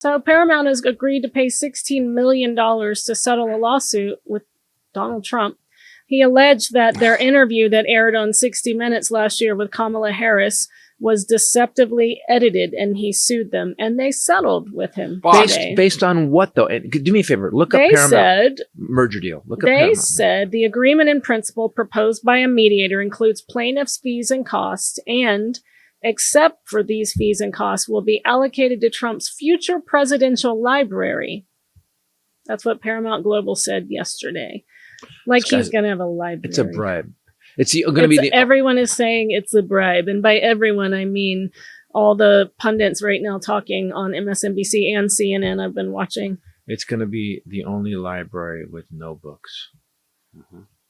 So Paramount has agreed to pay $16 million to settle a lawsuit with Donald Trump. He alleged that their interview that aired on 60 Minutes last year with Kamala Harris was deceptively edited, and he sued them, and they settled with him. Based on what, though? And do me a favor. Look up Paramount merger deal. Look up Paramount. They said the agreement in principle proposed by a mediator includes plaintiff's fees and costs, and except for these fees and costs, will be allocated to Trump's future presidential library. That's what Paramount Global said yesterday. Like he's going to have a library. It's a bribe. It's going to be the... Everyone is saying it's a bribe. And by everyone, I mean all the pundits right now talking on MSNBC and CNN I've been watching. It's going to be the only library with no books.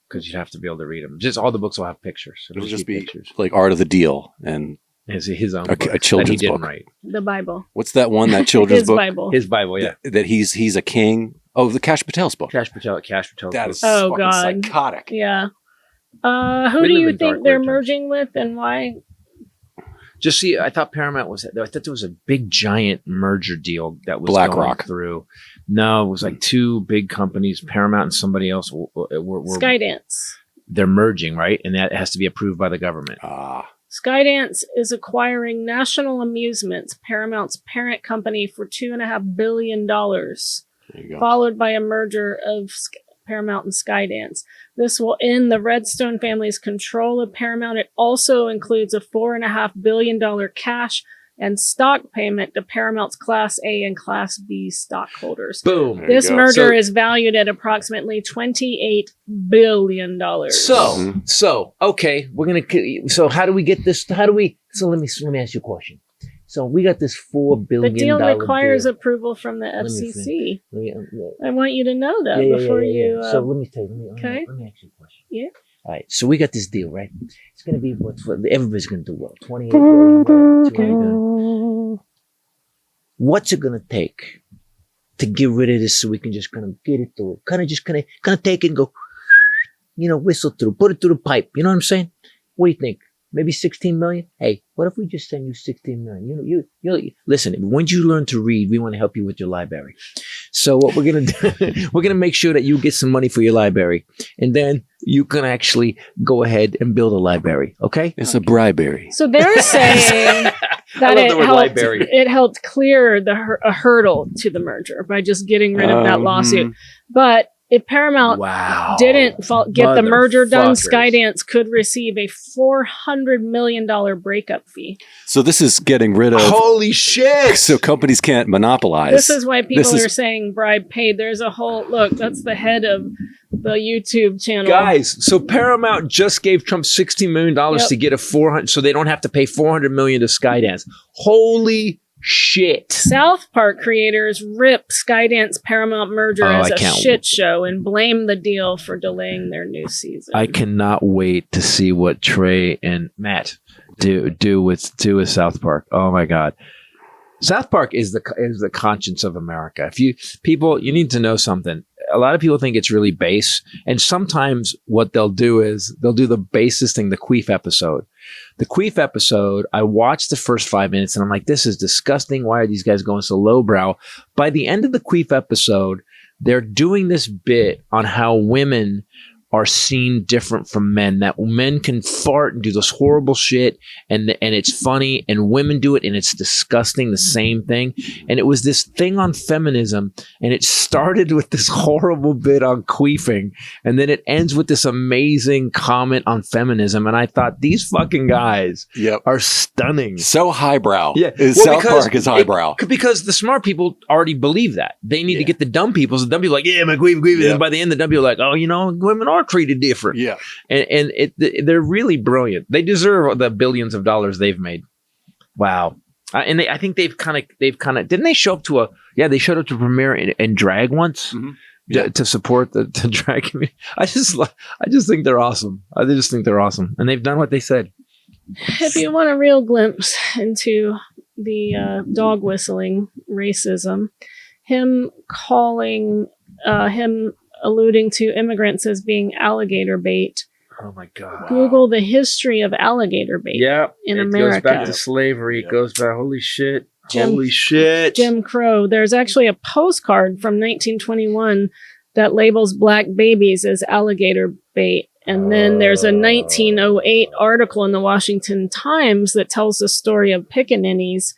Because you'd have to be able to read them. Just all the books will have pictures. It'll just be pictures. Like Art of the Deal and... his own a children's book. Write. The Bible. What's that one? That children's book. His Bible. Yeah. That he's a king. Oh, the Kash Patel's book. Kash Patel. That is God. Psychotic. Yeah. Who do you think they're merging with, and why? Just see, I thought Paramount was. I thought there was a big giant merger deal that was going through. No, it was like two big companies, Paramount and somebody else. Were Skydance. They're merging, right? And that has to be approved by the government. Skydance is acquiring National Amusements, Paramount's parent company, for $2.5 billion, followed by a merger of Paramount and Skydance. This will end the Redstone family's control of Paramount. It also includes a $4.5 billion cash and stock payment to Paramount's Class A and Class B stockholders. Boom. This merger is valued at approximately $28 billion. So, okay, we're going to, so how do we get this? Let me ask you a question. So we got this $4 billion. The deal requires approval from the FCC. I want you to know that before you. So let me tell you. Let me ask you a question. Yeah. All right. So we got this deal, right? It's going to be everybody's going to do well. 28 billion, 200 billion. What's it going to take to get rid of this so we can just kind of get it through? Kind of take it and go, whistle through, put it through the pipe. You know what I'm saying? What do you think? Maybe 16 million? Hey, what if we just send you 16 million? You listen, when you learn to read, we want to help you with your library. So what we're going to do, we're going to make sure that you get some money for your library. And then you can actually go ahead and build a library. Okay? It's a bribery. So they're saying that it helped clear a hurdle to the merger by just getting rid of that lawsuit. But if Paramount didn't get the merger done, Skydance could receive a $400 million breakup fee. So this is getting rid of... Holy shit! So companies can't monopolize. This is why people are saying bribe paid. There's a whole... Look, that's the head of the YouTube channel. Guys, so Paramount just gave Trump $16 million to get a 400... So they don't have to pay $400 million to Skydance. Holy shit. South Park creators rip Skydance Paramount merger as a shit show and blame the deal for delaying their new season. I cannot wait to see what Trey and Matt do with South Park. Oh my God. South Park is the conscience of America. You need to know something. A lot of people think it's really base, and sometimes what they'll do is they'll do the basest thing, the queef episode. The queef episode, I watched the first 5 minutes and I'm like, this is disgusting. Why are these guys going so lowbrow? By the end of the queef episode, they're doing this bit on how women are seen different from men, that men can fart and do this horrible shit and it's funny, and women do it and it's disgusting, the same thing. And it was this thing on feminism, and it started with this horrible bit on queefing, and then it ends with this amazing comment on feminism. And I thought, these fucking guys are stunning. So highbrow. Yeah. South Park is highbrow. Because the smart people already believe that. They need to get the dumb people. So the dumb people are like, yeah, my queef. And by the end, the dumb people are like, oh, women are treated different. Yeah. And they're really brilliant. They deserve the billions of dollars they've made. Wow. And I think they've kind of didn't they show up to they showed up to premiere in drag once to support the drag community. I just think they're awesome. I just think they're awesome, and they've done what they said. If you want a real glimpse into the dog whistling racism, him alluding to immigrants as being alligator bait. Oh my God. Google the history of alligator bait in America. It goes back to slavery. It goes back, holy shit. Holy shit. Jim Crow. There's actually a postcard from 1921 that labels black babies as alligator bait. And then there's a 1908 article in the Washington Times that tells the story of pickaninnies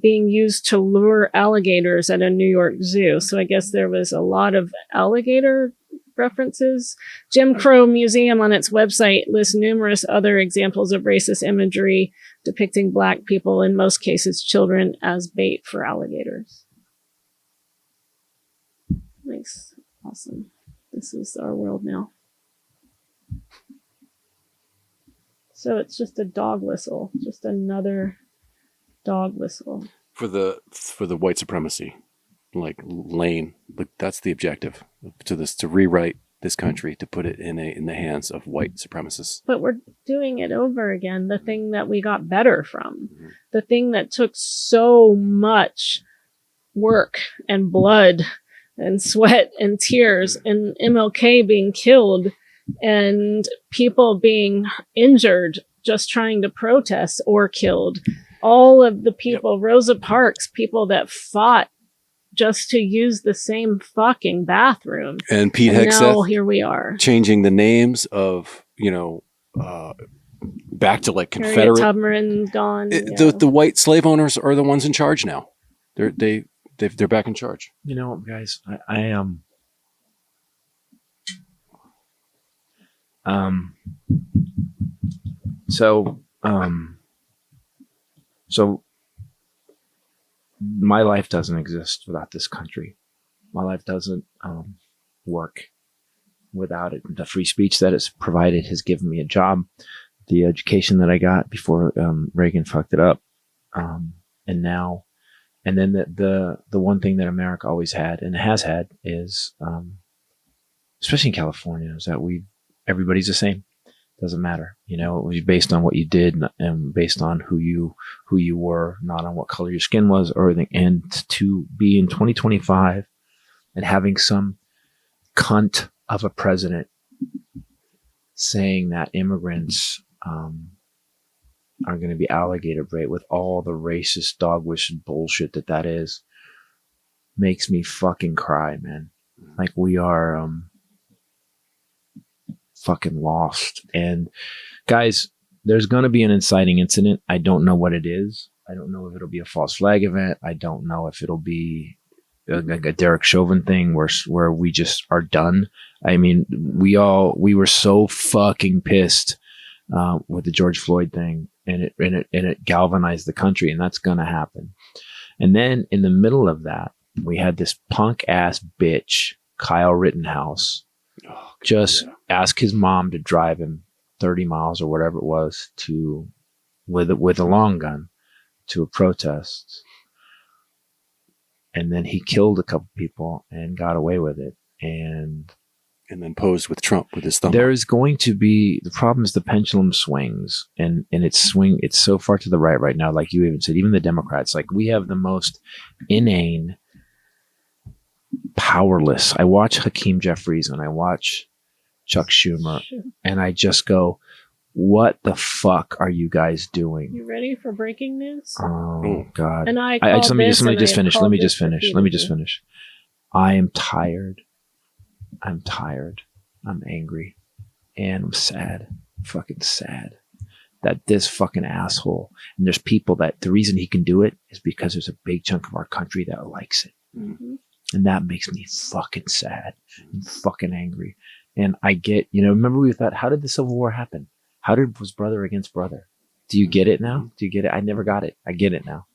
being used to lure alligators at a New York zoo. So I guess there was a lot of alligator references. Jim Crow Museum on its website lists numerous other examples of racist imagery depicting black people, in most cases children, as bait for alligators. Nice. Awesome. This is our world now. So it's just a dog whistle, just another dog whistle. For the white supremacy, like lane, but that's the objective to rewrite this country, to put it in the hands of white supremacists. But we're doing it over again. The thing that we got better from, the thing that took so much work and blood and sweat and tears, and MLK being killed and people being injured just trying to protest or killed. All of the people, Rosa Parks, people that fought just to use the same fucking bathroom. And Pete Hegseth, now here we are. Changing the names of, back to like Harriet Confederate. Tubman's gone. The white slave owners are the ones in charge now. They're back in charge. You know, guys, I am. So my life doesn't exist without this country. My life doesn't work without it. The free speech that it's provided has given me a job, the education that I got before Reagan fucked it up, and then the one thing that America always had and has had is, especially in California, is that everybody's the same. Doesn't matter, it was based on what you did and based on who you were, not on what color your skin was or anything. And to be in 2025 and having some cunt of a president saying that immigrants are going to be alligator bait with all the racist dog wish bullshit that is, makes me fucking cry, man. Like we are fucking lost. And guys, there's going to be an inciting incident. I don't know what it is. I don't know if it'll be a false flag event. I don't know if it'll be like a Derek Chauvin thing where we just are done. I mean, we were so fucking pissed with the George Floyd thing, and it galvanized the country, and that's going to happen. And then in the middle of that, we had this punk ass bitch, Kyle Rittenhouse, ask his mom to drive him 30 miles or whatever it was with a long gun to a protest. And then he killed a couple people and got away with it. And then posed with Trump with his thumb. There is going to be, the problem is the pendulum swings and it's so far to the right now. Like you even said, even the Democrats, like we have the most inane, powerless. I watch Hakeem Jeffries and I watch Chuck Schumer and I just go, what the fuck are you guys doing? You ready for breaking news? Oh God. And let me just finish. I am tired. I'm angry. And I'm sad. Fucking sad. That this fucking asshole. And there's people that the reason he can do it is because there's a big chunk of our country that likes it. Mm-hmm. And that makes me fucking sad and fucking angry. And I get, remember we thought, how did the Civil War happen? Was brother against brother? Do you get it now? Do you get it? I never got it. I get it now.